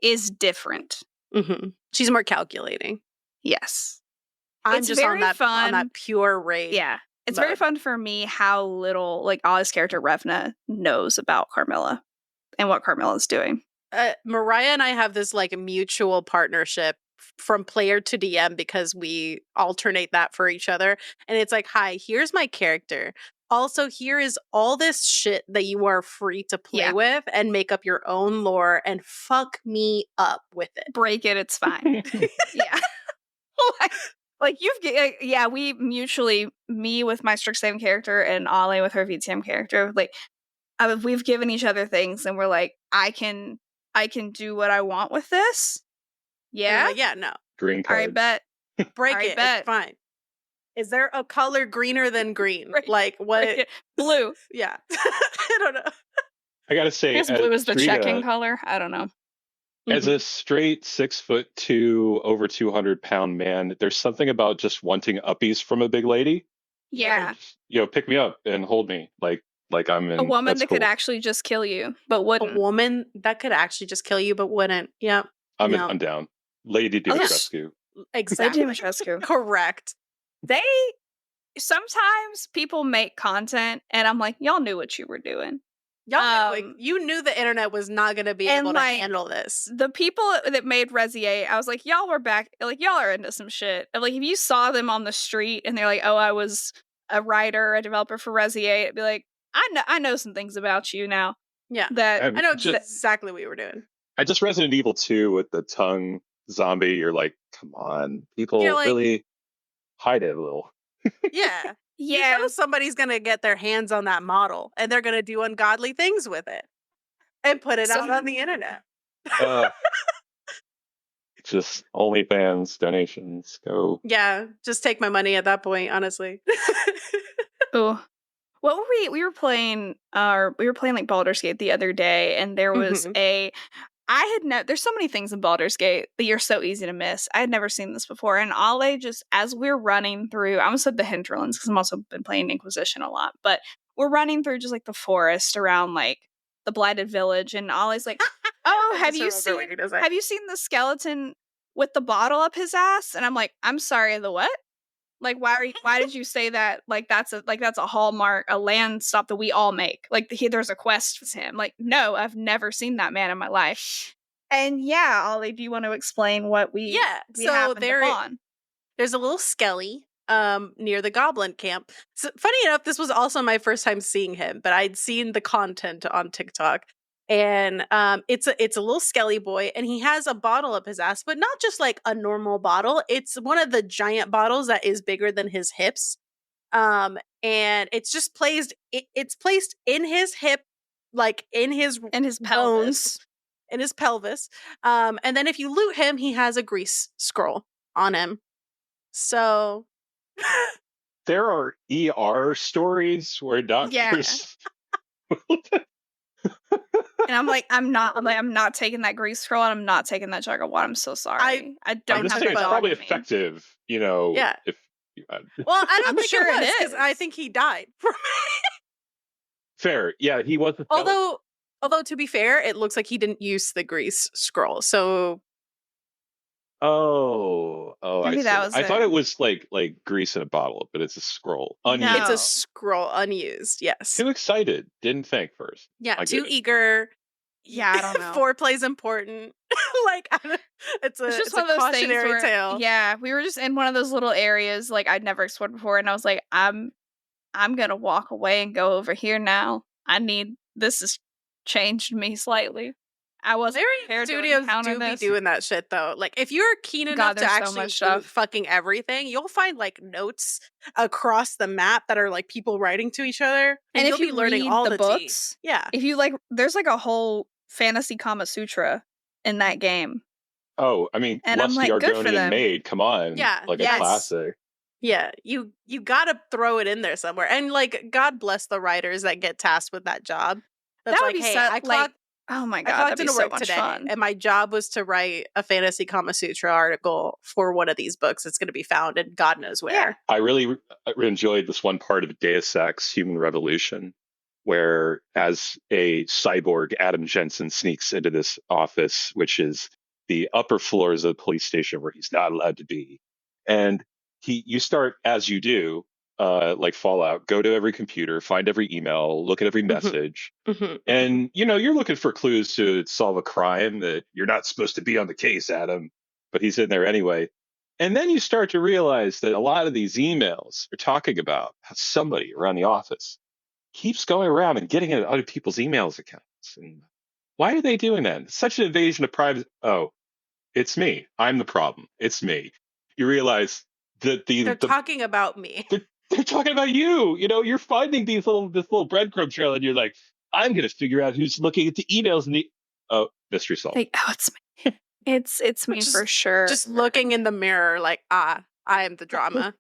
is different. Mm-hmm. She's more calculating. Yes, I'm just on that pure rage. Yeah. It's very fun for me how little, like, Ollie's character, Revna, knows about Carmilla and what Carmilla's doing. Mariah and I have this, like, mutual partnership from player to DM because we alternate that for each other. And it's like, hi, here's my character. Also, here is all this shit that you are free to play with and make up your own lore and fuck me up with it. Break it, it's fine. Yeah. Like we mutually, me with my Strixhaven character and Ollie with her VTM character, like we've given each other things and we're like, I can do what I want with this. Yeah. Like, yeah, no. Green card. All right, bet. Break it. It's fine. Is there a color greener than green? Like what? Blue. Yeah. I don't know. I gotta say, I guess blue is the checking color. I don't know. As a straight 6'2", over 200-pound man, there's something about just wanting uppies from a big lady. Yeah. Pick me up and hold me like I'm in. A woman that could actually just kill you, but wouldn't. A woman that could actually just kill you, but wouldn't. Yeah. I'm down. Lady Dimitrescu. Exactly. Lady Dimitrescu. Correct. Sometimes people make content, and I'm like, y'all knew what you were doing. Y'all you knew the internet was not going to be able to handle this. The people that made Resi 8, I was like, y'all were back. Like, y'all are into some shit. Like, if you saw them on the street and they're like, oh, I was a writer, a developer for Resi 8, I'd be like, I know some things about you now. Yeah. I know exactly what you were doing. I just Resident Evil 2 with the tongue zombie. You're like, come on. People really hide it a little. Yeah. Yeah. You know somebody's going to get their hands on that model and they're going to do ungodly things with it and put it out on the internet. Just OnlyFans donations go. Yeah. Just take my money at that point, honestly. Oh, what were we were playing like Baldur's Gate the other day, and there was there's so many things in Baldur's Gate that you're so easy to miss. I had never seen this before. And Ale, just as we're running through, I almost said the hinterlands because I'm also been playing Inquisition a lot, but we're running through just like the forest around like the Blighted Village, and Ollie's like, oh, have you seen the skeleton with the bottle up his ass? And I'm like, I'm sorry, the what? Like, why did you say that? Like, that's a hallmark, a land stop that we all make. Like, there's a quest with him. Like, no, I've never seen that man in my life. And yeah, Ollie, do you want to explain what we happened upon? There's a little skelly near the goblin camp. So, funny enough, this was also my first time seeing him, but I'd seen the content on TikTok. And it's a little skelly boy, and he has a bottle up his ass, but not just like a normal bottle. It's one of the giant bottles that is bigger than his hips. And it's just placed in his hip, like in his pelvis. In his pelvis. And then if you loot him, he has a grease scroll on him. So there are ER stories where doctors and I'm like, I'm not taking that grease scroll, and I'm not taking that jug of water. I'm so sorry. I don't have it's probably effective, Yeah. If well, I don't think sure it was it is. because I think he died. Fair, yeah, he wasn't. Although Although, to be fair, it looks like he didn't use the grease scroll. So I Maybe see. that was I thought it. it was like grease in a bottle, but it's a scroll. No. Unused. it's a scroll unused. Yes. Too excited. Didn't think first. Yeah. I Too get it. eager. Yeah, I don't know. Foreplay's important. Like, it's It's just a one of those things cautionary where, tale. yeah, we were just in one of those little areas like I'd never explored before, and I was like, I'm gonna walk away and go over here now. This has changed me slightly. I wasn't prepared to Studios encounter do be this. doing that shit though. Like, if you're keen enough to there's so actually much loot stuff. fucking everything, you'll find like notes across the map that are like people writing to each other, And you'll if you be learning read all the tea. books, Yeah. if you like, there's like a whole fantasy Kama Sutra in that game. Oh, I mean, And I'm Lusty like, good for Argonian them. Maid, come on. Yeah, Like yes. a classic. Yeah, you gotta throw it in there somewhere. And like, God bless the writers that get tasked with that job. That's That would like, be hey, so, I clocked oh my I god, clocked that'd be into so work much today, fun. and my job was to write a fantasy Kama Sutra article for one of these books. It's going to be found in God knows where. Yeah. I really enjoyed this one part of Deus Ex: Human Revolution, where as a cyborg, Adam Jensen sneaks into this office, which is the upper floors of the police station where he's not allowed to be, and you start as you do. Like Fallout, go to every computer, find every email, look at every message, and you're looking for clues to solve a crime that you're not supposed to be on the case, Adam, but he's in there anyway. And then you start to realize that a lot of these emails are talking about how somebody around the office keeps going around and getting into other people's emails accounts. And why are they doing that? It's such an invasion of privacy. Oh, it's me. I'm the problem. It's me. You realize that they're talking about me. They're talking about you. You're finding this little breadcrumb trail, and you're like, I'm gonna figure out who's looking at the emails and mystery solved. Like, oh, it's me. It's me for sure. Just looking in the mirror, like, I am the drama.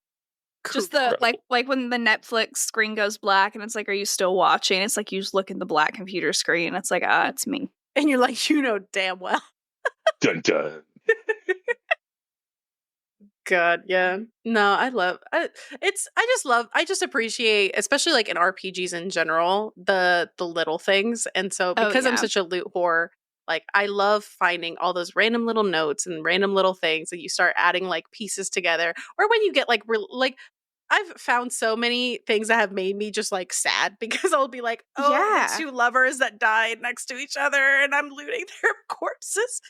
Just the like when the Netflix screen goes black and it's like, are you still watching? It's like you just look in the black computer screen. It's like, it's me. And you're like, damn well. Dun dun. God, yeah. No, I just appreciate, especially like in RPGs in general, the little things. And so because I'm such a loot whore, like I love finding all those random little notes and random little things that you start adding like pieces together. Or when you get like I've found so many things that have made me just like sad because I'll be like, the two lovers that died next to each other and I'm looting their corpses.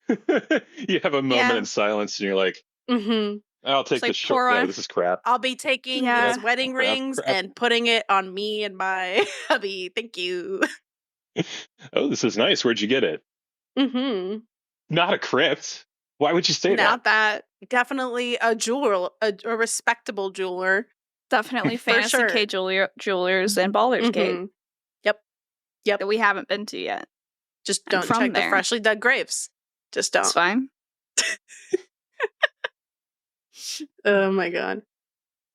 You have a moment in silence and you're like, I'll take this short. No, this is crap. I'll be taking these wedding rings and putting it on me and my hubby. Thank you. Oh, this is nice. Where'd you get it? Not a crypt. Why would you say that? Not that. Definitely a jeweler, a respectable jeweler. Definitely Fantasy K jewelers and Baldur's Gate. Yep. That we haven't been to yet. Just don't check the freshly dug graves. Just don't. It's fine. Oh my god.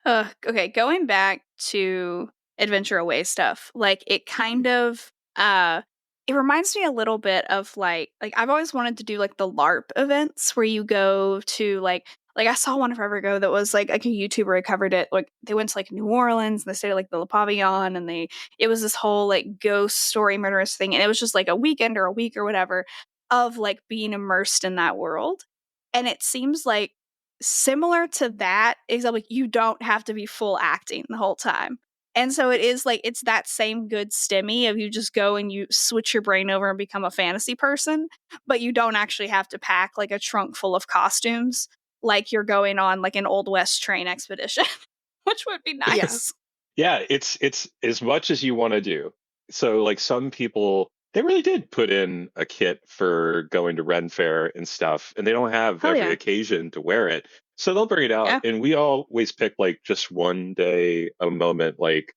Okay, going back to Adventure Away stuff, like it kind of it reminds me a little bit of like I've always wanted to do like the LARP events where you go to like I saw one forever ago that was like a YouTuber who covered it. Like they went to like New Orleans and they stayed at like the Le Pavillon and it was this whole like ghost story murderous thing, and it was just like a weekend or a week or whatever of like being immersed in that world. And it seems like similar to that, except like you don't have to be full acting the whole time. And so it is like it's that same good stimmy of you just go and you switch your brain over and become a fantasy person, but you don't actually have to pack like a trunk full of costumes like you're going on like an Old West train expedition, which would be nice. Yeah, it's as much as you want to do. So like some people, they really did put in a kit for going to Ren Fair and stuff, and they don't have every occasion to wear it. So they'll bring it out, and we always pick like just one day, a moment, like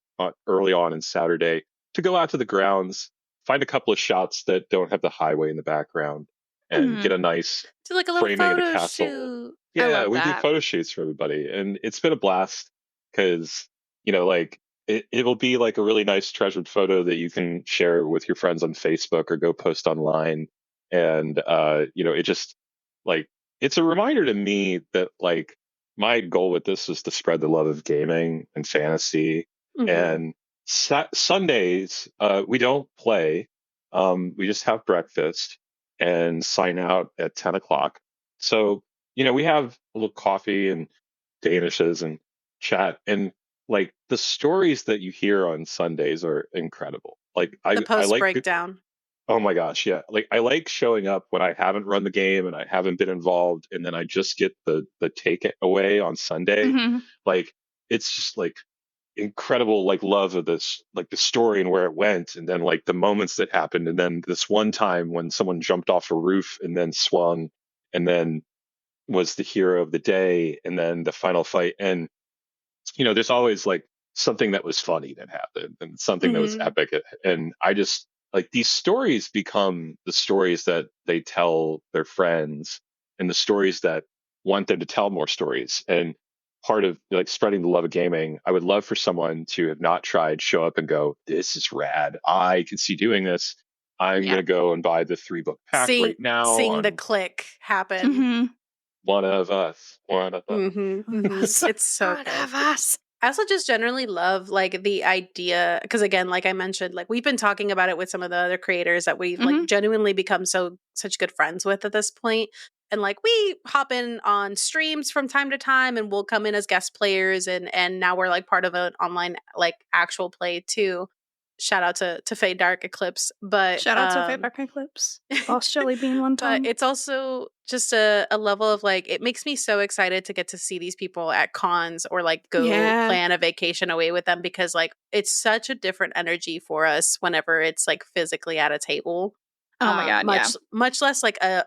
early on in Saturday, to go out to the grounds, find a couple of shots that don't have the highway in the background, and get a nice do like a little framing of the photo castle. shoot. Yeah, we do photo shoots for everybody, and it's been a blast because like it'll be like a really nice treasured photo that you can share with your friends on Facebook or go post online, and it just like it's a reminder to me that like my goal with this is to spread the love of gaming and fantasy and Sundays, we don't play. We just have breakfast and sign out at 10 o'clock. So, we have a little coffee and danishes and chat. And like the stories that you hear on Sundays are incredible. Like The I post like, breakdown. oh my gosh, yeah. Like I like showing up when I haven't run the game and I haven't been involved, and then I just get the take it away on Sunday. Mm-hmm. Like it's just like incredible like love of this like the story and where it went, and then like the moments that happened, and then this one time when someone jumped off a roof and then swung and then was the hero of the day, and then the final fight. And there's always like something that was funny that happened and something that was Mhm. epic. And I just like these stories become the stories that they tell their friends and the stories that want them to tell more stories. And part of like spreading the love of gaming, I would love for someone to have not tried, show up and go, this is rad. I can see doing this. I'm Yeah. going to go and buy the 3-book pack Seeing right now seeing the on click happen. Mm-hmm. one of us, one of us. It's so God good. have us. I also just generally love like the idea because again, like I mentioned, like we've been talking about it with some of the other creators that we've like Mhm. genuinely become such good friends with at this point. And like we hop in on streams from time to time and we'll come in as guest players and now we're like part of an online like actual play too. Shout out to Fade Dark Eclipse. But Shout out to Feedback Eclipse. Lost Jelly Bean one but time. it's also just a level of like it makes me so excited to get to see these people at cons or like go Yeah. plan a vacation away with them because like it's such a different energy for us whenever it's like physically at a table. Oh my god, yeah. Much less like a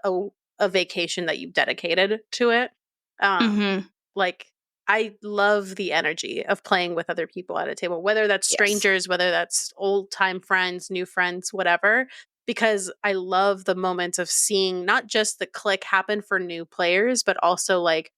vacation that you've dedicated to it. Mm-hmm. Like I love the energy of playing with other people at a table, whether that's Yes. strangers, whether that's old time friends, new friends, whatever, because I love the moments of seeing not just the click happen for new players, but also like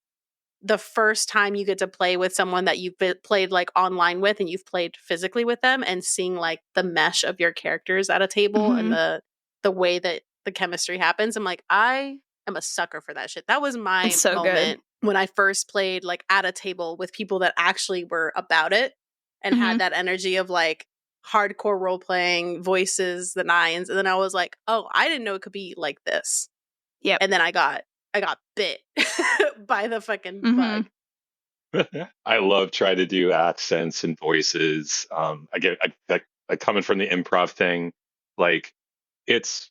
the first time you get to play with someone that you've played like online with and you've played physically with them and seeing like the mesh of your characters at a table and Mm-hmm. the way that the chemistry happens. I'm like, I am a sucker for that shit. That was It's my so good. moment when I first played like at a table with people that actually were about it and Mm-hmm. had that energy of like hardcore role playing, voices, the nines. And then I was like, oh, I didn't know it could be like this. Yep. And then I got bit by the fucking Mm-hmm. bug. I love trying to do accents and voices. I coming from the improv thing, like it's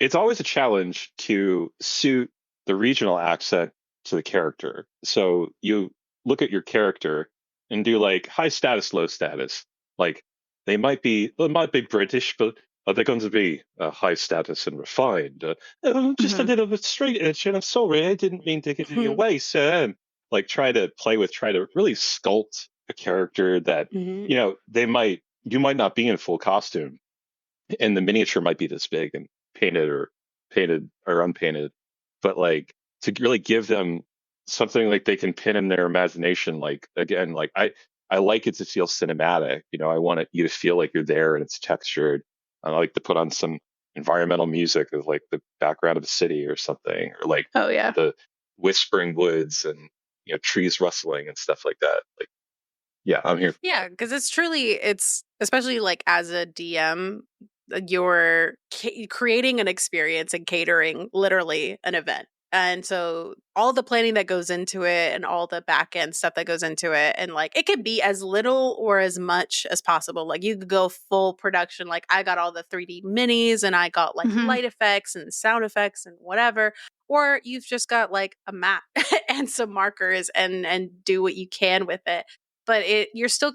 it's always a challenge to suit the regional accent to the character. So you look at your character and do like high status, low status. Like they might be British, but they're going to be high status and refined. Just a Mm-hmm. little bit straight edge, and I'm sorry, I didn't mean to get in your way, sir. And like try to really sculpt a character that Mhm. you might not be in full costume, and the miniature might be this big and painted or unpainted, but like to really give them something like they can pin in their imagination. Like again, like I like it to feel cinematic. I want you to feel like you're there and it's textured. I like to put on some environmental music of like the background of a city or something, or like Oh yeah. the whispering woods and trees rustling and stuff like that. Like yeah, I'm here. Yeah, because it's especially like as a DM, you're creating an experience and catering literally an event. And so all the planning that goes into it and all the back end stuff that goes into it, and like it could be as little or as much as possible. Like you could go full production. Like I got all the 3D minis and I got like Mm-hmm. light effects and sound effects and whatever. Or you've just got like a map and some markers and do what you can with it, but you're still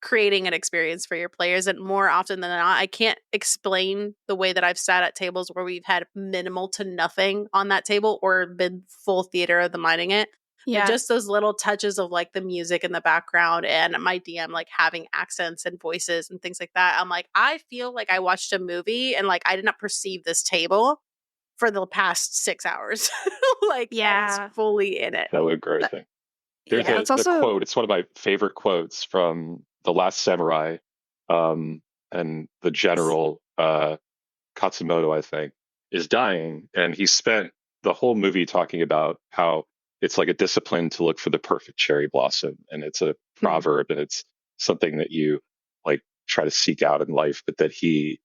creating an experience for your players. And more often than not, I can't explain the way that I've sat at tables where we've had minimal to nothing on that table or been full theater of the minding it. But Yeah. just those little touches of like the music in the background and my DM like having accents and voices and things like that. I'm like, I feel like I watched a movie and like I did not perceive this table for the past 6 hours. Like I was Yeah. fully in it. That would be a great That, thing. There's yeah. a It's the also quote. It's one of my favorite quotes from The Last Samurai, and the general Katsumoto, I think, is dying, and he spent the whole movie talking about how it's like a discipline to look for the perfect cherry blossom, and it's a proverb, and it's something that you like try to seek out in life, but that he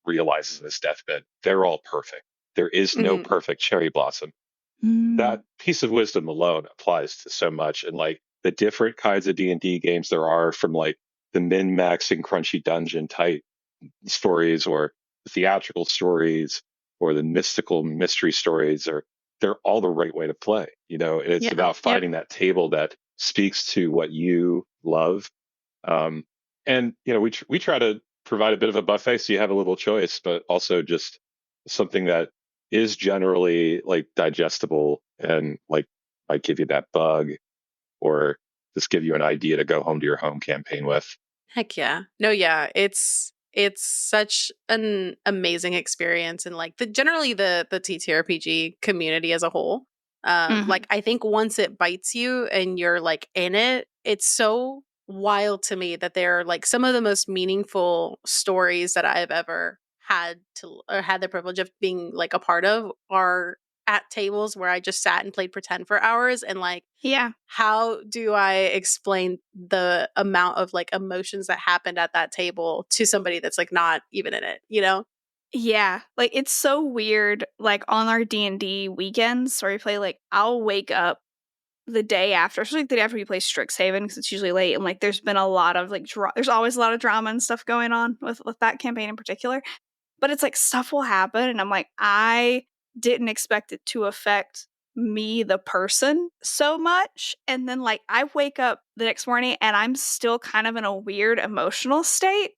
realizes in his deathbed, they're all perfect. There is no Mhm. perfect cherry blossom. Mm. That piece of wisdom alone applies to so much, and like the different kinds of D&D games there are, from like the min-maxing crunchy dungeon type stories, or the theatrical stories, or the mystical mystery stories, or they're all the right way to play, and it's Yeah. about Yep. finding that table that speaks to what you love. Um, and we try to provide a bit of a buffet so you have a little choice, but also just something that is generally like digestible, and like might give you that bug, or just give you an idea to go home to your home campaign with. Heck yeah. No, yeah. It's such an amazing experience, and like the generally the TTRPG community as a whole. Hmm. Like I think once it bites you and you're like in it, it's so wild to me that they're like some of the most meaningful stories that I've ever had to or had the privilege of being like a part of are at tables where I just sat and played pretend for hours, and like Yeah. how do I explain the amount of like emotions that happened at that table to somebody that's like not even in it, you know? Yeah, like, it's so weird, like, on our D&D weekends where we play, like, I'll wake up the day after, especially the day after we play Strixhaven, because it's usually late, and, like, there's been a lot of, like, there's always a lot of drama and stuff going on with that campaign in particular, but it's like stuff will happen, and I'm like, I didn't expect it to affect me, the person, so much, and then, like, I wake up the next morning, and I'm still kind of in a weird emotional state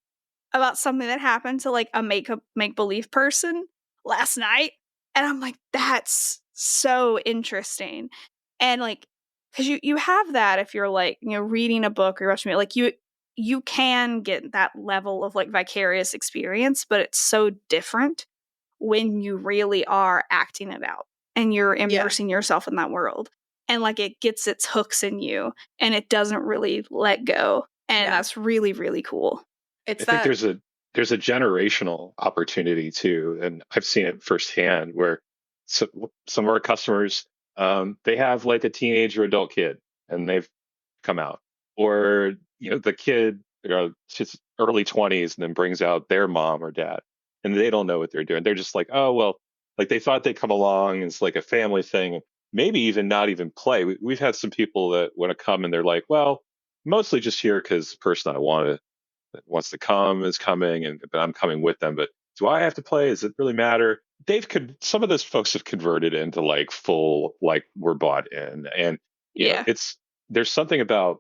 about something that happened to like a make believe person last night, and I'm like, that's so interesting. And like, because you have that if you're like, reading a book or watching it, like you can get that level of like vicarious experience, but it's so different when you really are acting it out and you're Yeah. immersing yourself in that world, and like it gets its hooks in you and it doesn't really let go, and Yeah. that's really really cool. I It's think that there's a generational opportunity too, and I've seen it firsthand where some of our customers, they have like a teenage or adult kid, and they've come out, or the kid, just early 20s, and then brings out their mom or dad, and they don't know what they're doing. They're just like, oh well, like they thought they'd come along, and it's like a family thing, maybe even not even play. We've had some people that want to come, and they're like, well, mostly just here because the person I want to that wants to come is coming, and but I'm coming with them. But do I have to play? Does it really matter? Some of those folks have converted into like full, like we're bought in, and Yeah. it's there's something about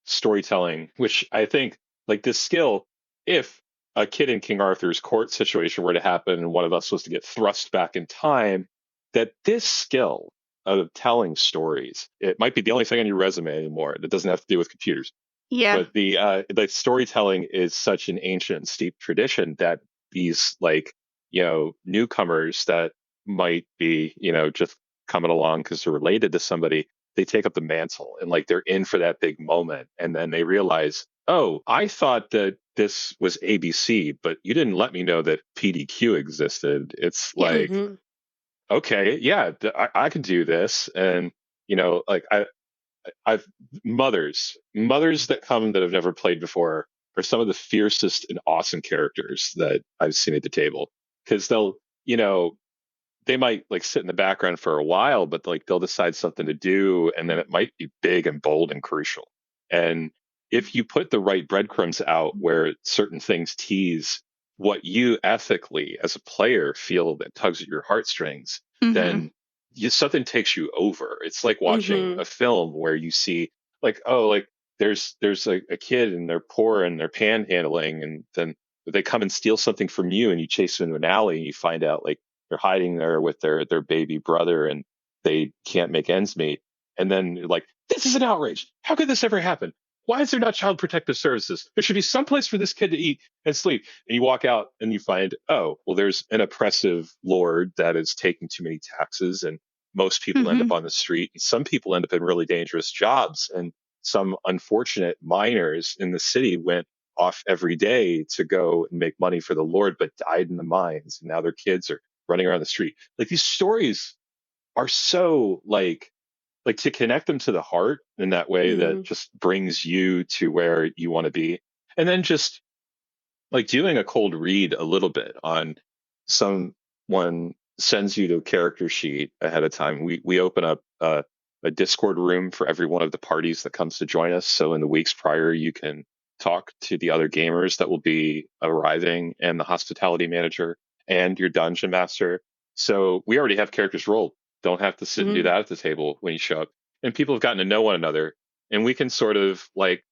storytelling which I think, like this skill, if a kid in King Arthur's court situation were to happen and one of us was to get thrust back in time, that this skill of telling stories, it might be the only thing on your resume anymore that doesn't have to do with computers, Yeah. but the storytelling is such an ancient and steep tradition that these, like, newcomers that might be, just coming along because they're related to somebody, they take up the mantle, and like they're in for that big moment, and then they realize, oh, I thought that this was ABC, but you didn't let me know that PDQ existed. It's Yeah. like, mhm. okay, yeah, I can do this. And like I've mothers that come that have never played before are some of the fiercest and awesome characters that I've seen at the table, because you know, they might like sit in the background for a while, but like they'll decide something to do, and then it might be big and bold and crucial. And if you put the right breadcrumbs out where certain things tease what you ethically as a player feel that tugs at your heartstrings, Mhm. then something takes you over. It's like watching Mhm. a film where you see, like, oh, like there's a kid and they're poor and they're panhandling, and then they come and steal something from you, and you chase them into an alley, and you find out like they're hiding there with their baby brother, and they can't make ends meet. And then you're like, this is an outrage. How could this ever happen? Why is there not child protective services? There should be some place for this kid to eat and sleep. And you walk out and you find, oh, well, there's an oppressive lord that is taking too many taxes, and most people end up Mhm. on the street, and some people end up in really dangerous jobs, and some unfortunate miners in the city went off every day to go and make money for the Lord, but died in the mines. And now their kids are running around the street. Like these stories are so like to connect them to the heart in that way that Mhm. just brings you to where you want to be. And then just like doing a cold read a little bit on someone sends you the character sheet ahead of time. We open up a Discord room for every one of the parties that comes to join us. So in the weeks prior, you can talk to the other gamers that will be arriving, and the hospitality manager and your dungeon master. So we already have characters rolled. Don't have to sit and do that at the table when you show up. And people have gotten to know one another, and we can sort of like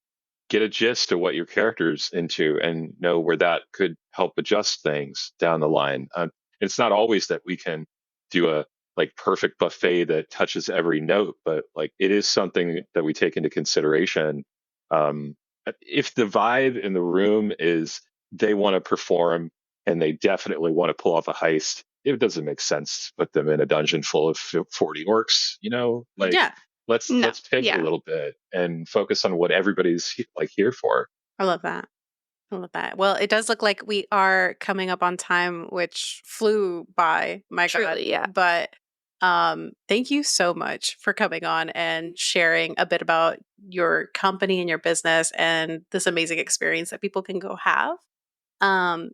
get a gist of what your character's into and know where that could help adjust things down the line. It's not always that we can do a like perfect buffet that touches every note, but like it is something that we take into consideration. Um, if the vibe in the room is they want to perform and they definitely want to pull off a heist, it doesn't make sense to put them in a dungeon full of 40 orcs, like Yeah. let's pivot a little bit and focus on what everybody's like here for. I love that. I love that. Well, it does look like we are coming up on time, which flew by. My God. Truly, yeah. But thank you so much for coming on and sharing a bit about your company and your business and this amazing experience that people can go have.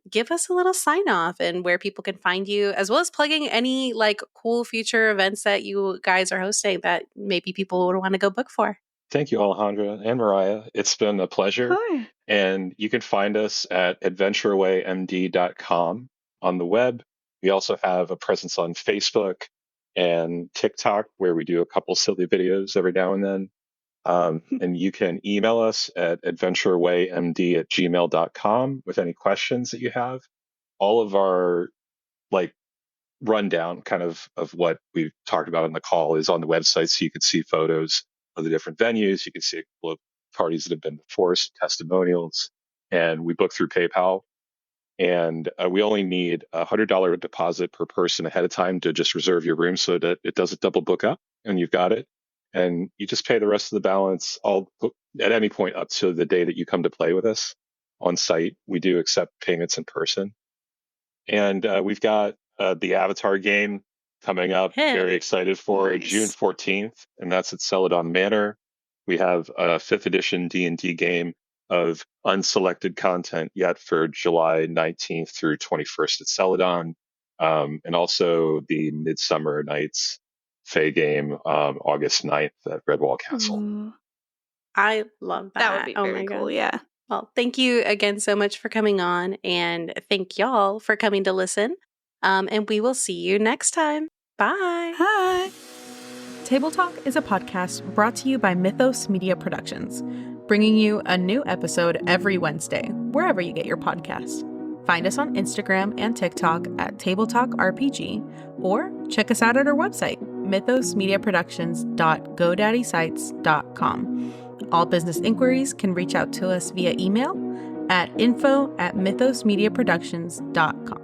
Give us a little sign off and where people can find you, as well as plugging any like cool future events that you guys are hosting that maybe people would want to go book for. Thank you, Alejandra and Mariah. It's been a pleasure. Hi. And you can find us at adventureawaymd.com on the web. We also have a presence on Facebook and TikTok where we do a couple silly videos every now and then. And you can email us at adventureawaymd@gmail.com with any questions that you have. All of our like rundown kind of what we've talked about on the call is on the website, so you can see photos of the different venues. You can see a couple of parties that have been before us, testimonials, and we book through PayPal. And we only need $100 deposit per person ahead of time to just reserve your room so that it doesn't double book up and you've got it. And you just pay the rest of the balance at any point up to the day that you come to play with us on site. We do accept payments in person. And we've got the Avatar game coming up. Hey, very excited for nice. June 14th, and that's at Celadon Manor. We have a 5th edition D&D game of unselected content yet for July 19th through 21st at Celadon, and also the Midsummer Nights Fey game August 9th at Redwall Castle. Ooh. I love that. That would be very my cool, God. yeah. Well, thank you again so much for coming on, and thank y'all for coming to listen. And we will see you next time. Bye. Hi. Table Talk is a podcast brought to you by Mythos Media Productions, bringing you a new episode every Wednesday, wherever you get your podcasts. Find us on Instagram and TikTok at Table Talk RPG, or check us out at our website, mythosmediaproductions.godaddyscites.com. All business inquiries can reach out to us via email at info@mythosmediaproductions.com.